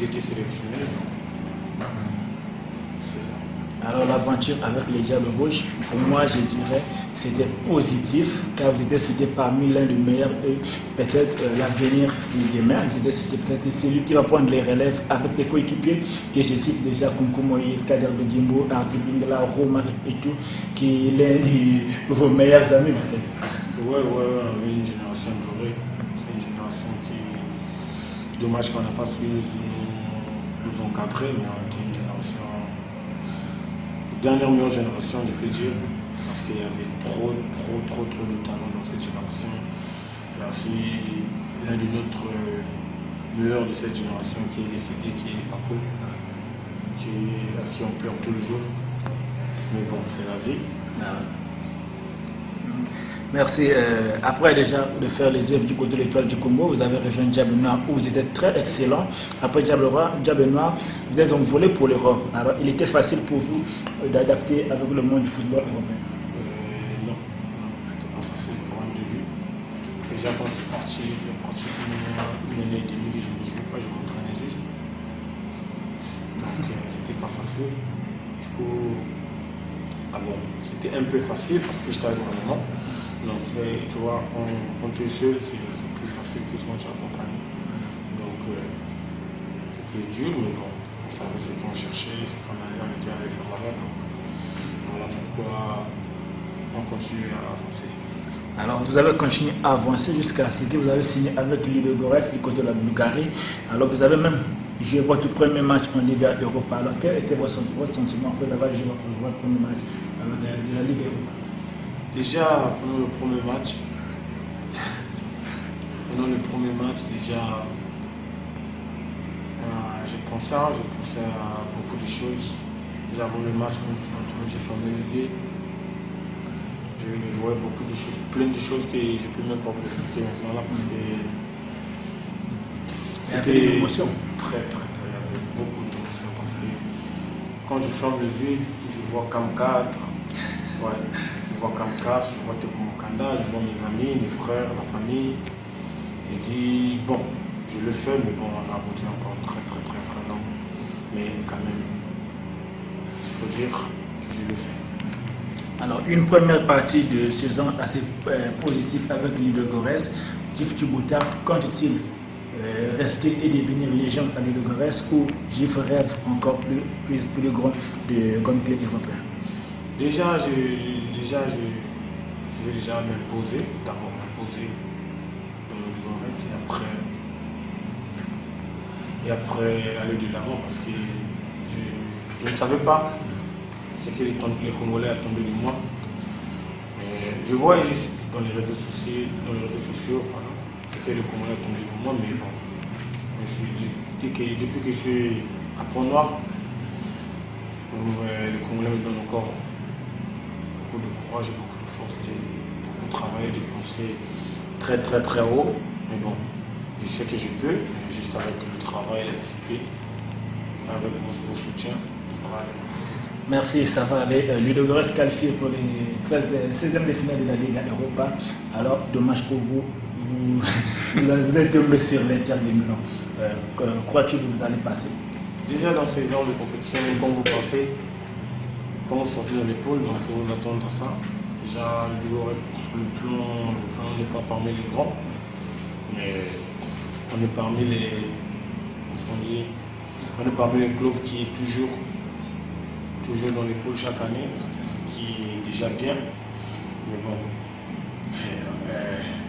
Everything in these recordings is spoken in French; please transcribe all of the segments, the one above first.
j'ai été sélectionné. Alors l'aventure avec les Diables Rouges, pour moi je dirais, c'était positif, car vous étiez cité parmi l'un des meilleurs et peut-être l'avenir de demain. Vous étiez cité peut-être celui qui va prendre les relèves avec des coéquipiers que je cite déjà, Kunku Moïse, Kader Bedimbo, Ardi Bingala, Romaric et tout, qui est l'un de vos meilleurs amis peut-être. Ouais, une génération dorée. C'est une génération qui... Dommage qu'on n'a pas su nous encadrer, mais on était une génération... Dernière meilleure génération, je peux dire, parce qu'il y avait trop de talent dans cette génération. Il y a aussi l'un de notre meilleur de cette génération qui est décédé, qui est Paco, à qui on perd tous les jours. Mais bon, c'est la vie. Merci. Après déjà de faire les œuvres du côté de l'Étoile du Congo, vous avez rejoint Diable Noir où vous étiez très excellent. Après Diable Noir, vous êtes envolé pour l'Europe. Alors il était facile pour vous d'adapter avec le monde du football européen. Non, c'était pas facile pour un début. Déjà quand je suis parti, j'ai parti une année et demie, je ne jouais pas, je m'entraînais juste. Donc c'était pas facile. Du coup, c'était un peu facile parce que j'étais avec ma maman. Donc, tu vois, quand tu es seul, c'est plus facile que quand tu es accompagné. Donc, c'était dur, mais bon, on savait ce qu'on cherchait, ce qu'on était allé faire là-bas. Donc, voilà pourquoi on continue à avancer. Alors, vous avez continué à avancer jusqu'à ce que vous avez signé avec Ludogorets du côté de la Bulgarie. Alors, vous avez même joué votre premier match en Liga Europa. Alors, quel était votre sentiment après avoir joué votre premier match de la Liga Europa? Déjà, pendant le premier match, déjà, je pensais à beaucoup de choses. Déjà avant le match, quand j'ai fermé les yeux, je voyais beaucoup de choses, plein de choses que je ne peux même pas vous expliquer maintenant là parce que c'était une émotion. Très, il y avait beaucoup d'émotions parce que quand je ferme les yeux, je vois Cam 4. Ouais. Je vois Cam 4, je vois Teko Mokanda, je vois mes amis, mes frères, la famille. J'ai dit, bon, je le fais, mais bon, on a route encore très long. Mais quand même, il faut dire que je le fais. Alors, une première partie de saison assez positive avec Ludogorets. Gif Tubota, compte-t-il rester et devenir légende à Ludogorets ou Gif rêve encore plus grand de comme club européen? Déjà, je vais déjà m'imposer, d'abord m'imposer dans le Ludogorets et après aller de l'avant parce que je ne savais pas ce que les Congolais attendaient de moi. Mais je vois juste dans les réseaux sociaux, ce que les Congolais attendaient de moi, mais bon, je me suis dit, depuis que je suis à Pont-Noir, les Congolais me donnent encore beaucoup de courage, beaucoup de force, beaucoup de travail, de penser très haut. Mais bon, je sais que je peux, juste avec le travail, la discipline, avec vos soutiens, ça va aller. Merci, ça va aller. Ludogorets qualifié pour les 16e de finale de la Liga Europa. Alors, dommage pour vous. Vous êtes tombé sur l'Inter de Milan. Crois-tu que vous allez passer? Déjà dans ces genres de compétition, quand vous passez, quand vous sortez dans l'épaule, donc il faut vous attendre à ça. Déjà, le plan n'est pas parmi les grands, mais on est parmi les clubs qui est toujours dans l'épaule chaque année, ce qui est déjà bien. Mais bon,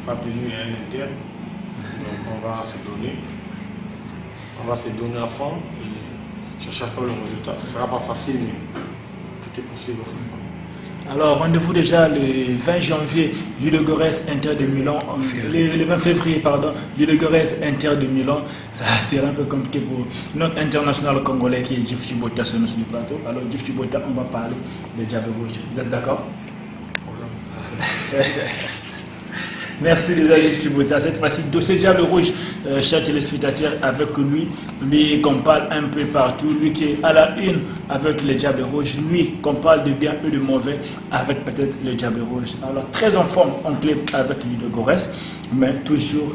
face de nous, il y a un Inter, donc on va se donner. On va se donner à fond et chercher à faire le résultat. Ce ne sera pas facile, mais tout est possible au football. Alors, rendez-vous déjà le 20 janvier, Ludogorets Inter de Milan. Le 20 février, pardon, Ludogorets Inter de Milan. Ça sera un peu compliqué pour notre international congolais qui est Gif Tubota sur le plateau. Alors, Gif Tubota, on va parler de Diable Rouge. Vous êtes d'accord? Merci déjà Jeff Chibota. Cette fois-ci, dossier Diable Rouge, chers téléspectateurs, avec lui qu'on parle un peu partout, lui qui est à la une avec le Diable Rouge, lui qu'on parle de bien et de mauvais avec peut-être le Diable Rouge. Alors très en forme, en clé avec Ludo Gores, mais toujours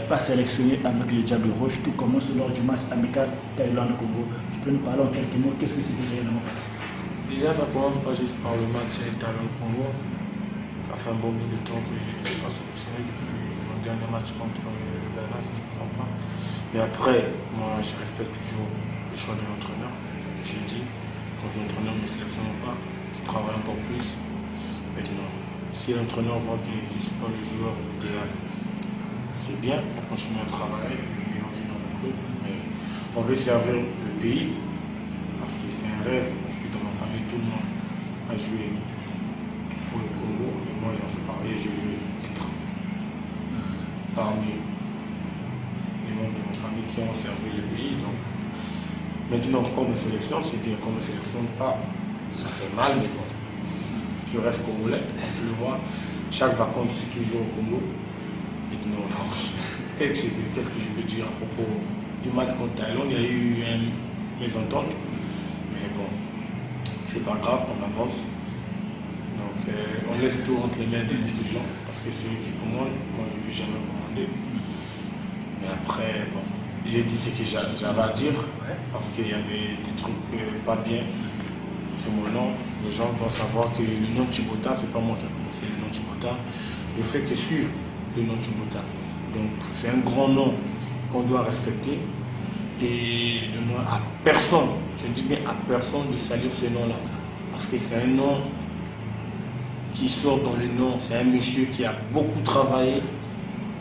pas sélectionné avec le Diable Rouge, tout commence lors du match amical Thaïlande-Congo. Tu peux nous parler en quelques mots, qu'est-ce qui s'est réellement passé? Déjà, ça commence pas juste par le match Thaïlande-Congo. Ça fait un bon bout de temps que je ne suis pas sélectionné depuis mon dernier match contre le Ghana, si je ne me trompe pas. Mais après, moi, je respecte toujours le choix de l'entraîneur. C'est ce que j'ai dit. Quand l'entraîneur ne me sélectionne pas, je travaille encore plus. Maintenant, si l'entraîneur voit que je ne suis pas le joueur idéal, c'est bien, on continue à travailler, mélanger dans le club. Mais on veut servir le pays parce que c'est un rêve, parce que dans ma famille, tout le monde a joué pour le Congo, et moi j'en fais partie et je veux être parmi les membres de ma famille qui ont servi le pays. Donc, maintenant, quand on me sélectionne, c'est bien, quand on ne me sélectionne pas, ça fait mal, mais bon, je reste congolais, comme tu le vois, chaque vacances je suis toujours au Congo. Maintenant, qu'est-ce que je peux dire à propos du match contre Thaïlande? Il y a eu une mésentente, mais bon, c'est pas grave, on avance. Donc, on laisse tout entre les mains des dirigeants parce que c'est eux qui commandent. Moi, je ne peux jamais commander. Mais après, bon, j'ai dit ce que j'avais à dire parce qu'il y avait des trucs pas bien sur mon nom. Les gens doivent savoir que le nom Chibota, c'est pas moi qui ai commencé le nom Chibota. Je fais que suivre le nom Chibota. Donc, c'est un grand nom qu'on doit respecter. Et je demande à personne, je dis bien à personne de salir ce nom-là. Parce que c'est un nom qui sort dans le nom. C'est un monsieur qui a beaucoup travaillé,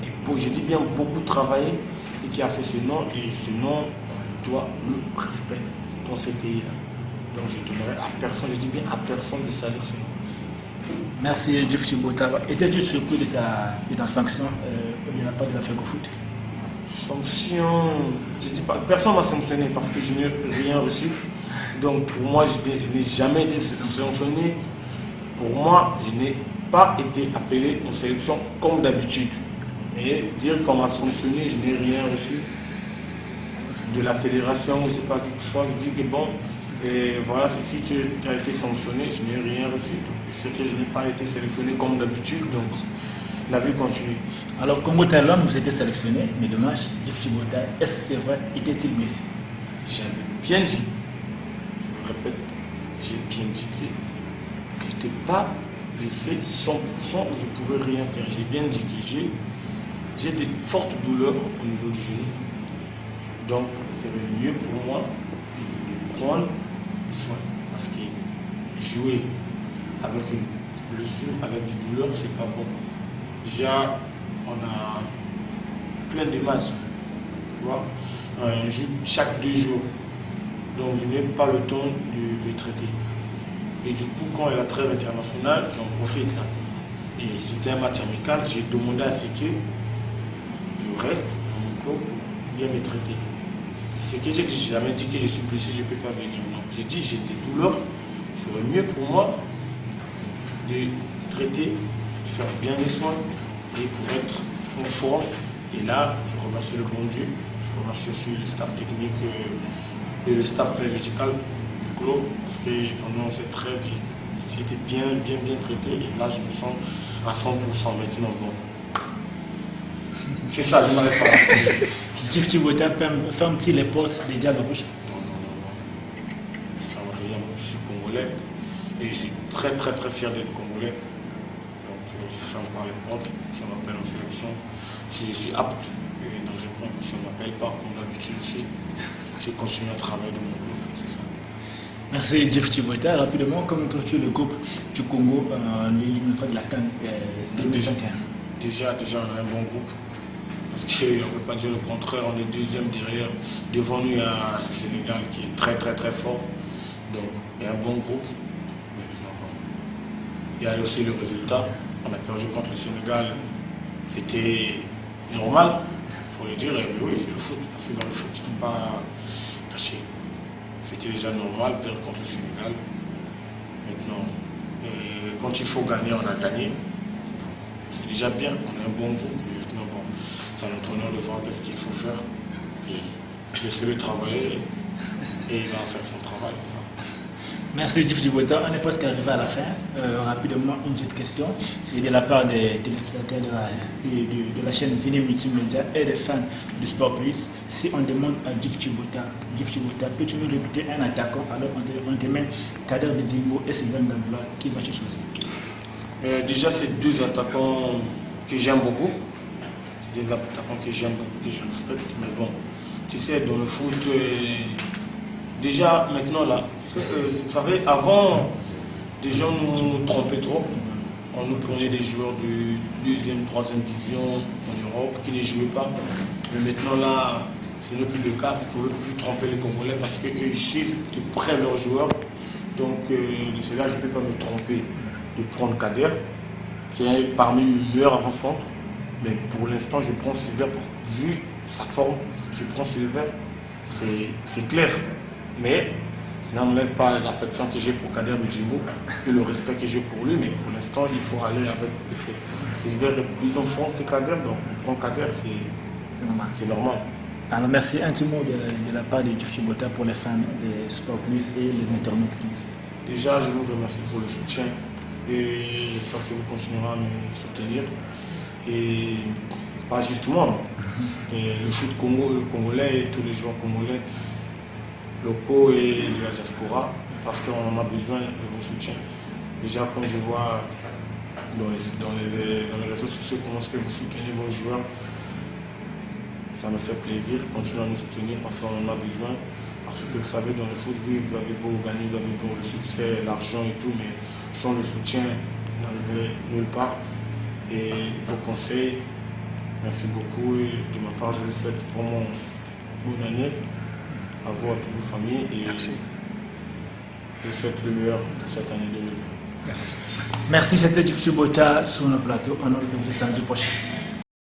et je dis bien beaucoup travaillé, et qui a fait ce nom, et ce nom, on doit le respect dans ce pays-là. Donc je donnerai à personne, je dis bien à personne de salir ce nom. Merci Jeff Chibota. Étais-tu surpris de ta sanction de la part de la FECOFOOT? Sanction, je dis pas, personne ne m'a sanctionné parce que je n'ai rien reçu. Donc pour moi, je n'ai jamais été sanctionné. Pour moi, je n'ai pas été appelé en sélection comme d'habitude. Et dire qu'on m'a sanctionné, je n'ai rien reçu de la fédération, je ne sais pas quelque chose. Je dis que bon, et voilà, si tu as été sanctionné, je n'ai rien reçu. C'est que je n'ai pas été sélectionné comme d'habitude, donc la vie continue. Alors, Congo-Thaïlande, vous étiez sélectionné, mais dommage, Jeff Chibota, est-ce que c'est vrai, était-il blessé? J'avais bien dit, je me répète, j'ai bien dit que je n'étais pas blessé 100% où je ne pouvais rien faire. J'ai bien dit que j'ai des fortes douleurs au niveau du genou. Donc, c'est mieux pour moi de prendre soin. Parce que jouer avec une blessure, avec des douleurs, c'est pas bon. Déjà, on a plein de matchs, tu vois, chaque 2 jours. Donc, je n'ai pas le temps de les traiter. Et du coup, quand il y a la trêve internationale, j'en profite là. Et c'était un match amical, j'ai demandé à ce que je reste dans mon club pour bien me traiter. C'est que j'ai jamais dit que je suis blessé, je ne peux pas venir. Non. J'ai dit j'ai des douleurs, il serait mieux pour moi de traiter, de faire bien les soins et pour être en forme. Et là, je remercie le bon Dieu, je remercie aussi le staff technique et le staff médical du club parce que pendant cette trêve, j'ai été bien traité et là, je me sens à 100% maintenant. Bon. C'est ça, je m'arrête pas. Jeff Chibota ferme-t-il les portes des Diables Rouges? Non. Je ne ferme rien. Je suis congolais et je suis très fier d'être congolais. Donc je ne ferme pas les portes. Si on m'appelle en sélection, si je suis apte, donc je prends. Si on ne m'appelle pas, comme d'habitude aussi, je continue à travailler dans mon club. C'est ça. Merci Jeff Chibota. Rapidement, comment trouves-tu le groupe du Congo l'éliminatoire de la CAN 2021? Déjà, on a un bon groupe. Parce qu'on ne peut pas dire le contraire, on est deuxième derrière. Devant nous, il y a un Sénégal qui est très fort. Donc, il y a un bon groupe. Il y a aussi le résultat. On a perdu contre le Sénégal. C'était normal, il faut le dire. Mais oui, c'est le foot. Parce que dans le foot, il ne faut pas cacher. C'était déjà normal, perdre contre le Sénégal. Maintenant, quand il faut gagner, on a gagné. c'est déjà bien, on a un bon groupe, mais maintenant, bon, c'est à l'entraîneur de voir qu'est-ce qu'il faut faire. Et laisser-le travailler et il va faire son travail, c'est ça. Merci Djif Djibouta. On est presque arrivé à la fin. Rapidement, une petite question. C'est de la part des téléspectateurs de la chaîne Vini Multimédia et des fans du Sport Plus. Si on demande à Djif Djibouta, peux-tu nous recruter un attaquant? Alors on te met Kader Bidimbo et Sylvain Gamvula. Qui va-tu choisir? Déjà, c'est deux attaquants que j'aime beaucoup. C'est des attaquants que j'aime beaucoup, que je respecte. Mais bon, tu sais, dans le foot, déjà maintenant là, vous savez, avant, des gens nous trompaient trop. On nous prenait des joueurs de deuxième, troisième division en Europe qui ne jouaient pas. Mais maintenant là, ce n'est plus le cas. Vous ne pouvez plus tromper les Congolais parce qu'eux ils suivent de près leurs joueurs. Donc de cela, je ne peux pas me tromper de prendre Kader, qui est parmi mes meilleurs avant-centres. Mais pour l'instant, je prends Silver, vu sa forme, je prends Silver, c'est clair. Mais ça n'enlève pas l'affection que j'ai pour Kader Bidjimbo et le respect que j'ai pour lui. Mais pour l'instant, il faut aller avec le fait. Silver est plus en forme que Kader, donc on prend Kader, c'est normal. Alors merci un petit mot de la part de Djif Djibouta pour les fans des Sport Plus et les internautes qui nous suivent. Déjà, je vous remercie pour le soutien et j'espère que vous continuerez à me soutenir. Et pas juste moi, et le foot congolais et tous les joueurs congolais locaux et de la diaspora, parce qu'on en a besoin de vos soutiens. Déjà, quand je vois dans les réseaux sociaux comment est-ce que vous soutenez vos joueurs, ça me fait plaisir. Continuez à nous soutenir parce qu'on en a besoin. Parce que vous savez, dans le foot, oui, vous avez beau gagner, vous avez beau le succès, l'argent et tout, mais sans le soutien, vous n'arrivez nulle part. Et vos conseils, merci beaucoup. Et de ma part, je vous souhaite vraiment bonne année à vous, à toute vos familles. Et merci. Je vous souhaite le meilleur pour cette année 2020. Merci. Merci, c'était Djif Djibouta sur nos plateaux. On se retrouve le samedi prochain.